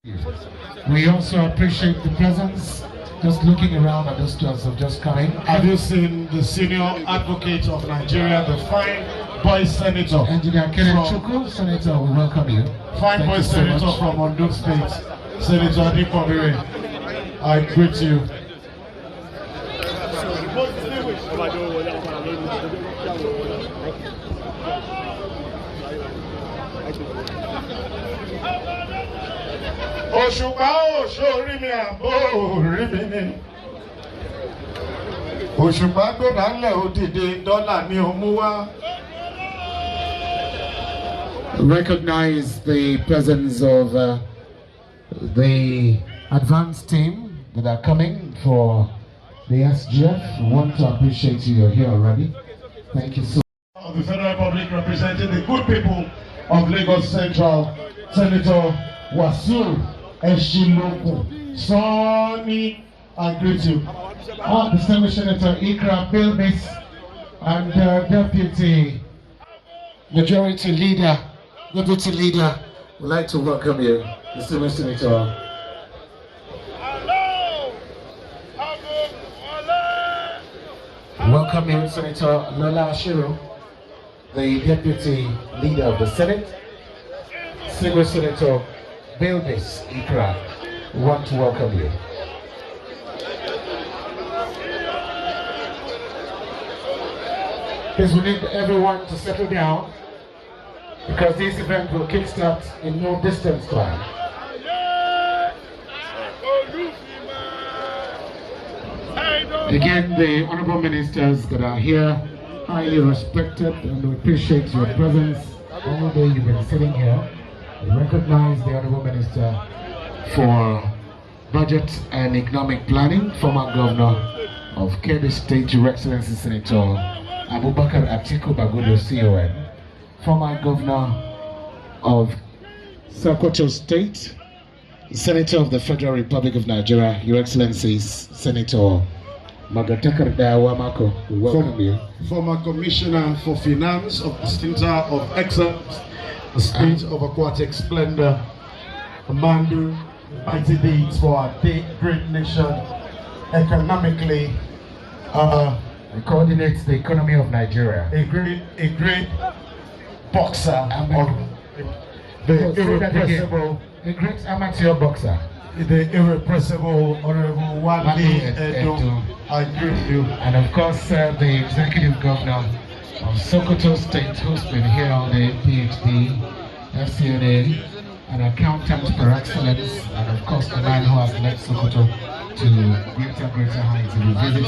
We also appreciate the presence. Just looking around at those students who have just come in. Have you seen the senior advocate of Nigeria, the fine boy senator? Engineer Kenneth Chukwu, Senator, we welcome you. Fine boy senator from Ondo State, Senator Adikobere. I greet you. Osupa sórí mi àbò rí mi ni. Osupa gbọ́dọ̀ ńlẹ̀ òdìdí dọ́là ni ó mú wá. Recognize the presence of the advanced team that are coming for the SGF. We want to appreciate you. You're here already. Thank you so much. Of the Federal Republic representing the good people of Lagos Central, Senator Wasu Eshiloku Sonny, I greet you. Distinguished Senator Ikra Bilbis and Deputy Majority Leader, Deputy Leader, would like to welcome you, Distinguished Senator. Welcome you, Senator Lola Ashiru, the Deputy Leader of the Senate. Distinguished Senator Bilbis Ikra, we want to welcome you. Please, we need everyone to settle down because this event will kickstart in no distance time. Again, the honorable ministers that are here, highly respected, and we appreciate your presence all day you've been sitting here. We recognize the honorable minister for budget and economic planning, former governor of Kebbi State, Your Excellency Senator Abubakar Atiku Bagudo CON, former governor of Sokoto State, Senator of the Federal Republic of Nigeria, Your Excellencies Senator Magatakar Dawamako, we welcome you. Former Commissioner for Finance of the Center of Excellence, the State of Aquatic Splendor, a man do mighty deeds for our great nation, economically, He coordinates the economy of Nigeria. a great boxer of the irrepressible, A great amateur boxer. the irrepressible Honorable Wale Edo. I greet you. And of course, the executive governor of Sokoto State, who's been here all day, PhD, FCNA, an accountant per excellence, and of course the man who has led Sokoto to greater heights.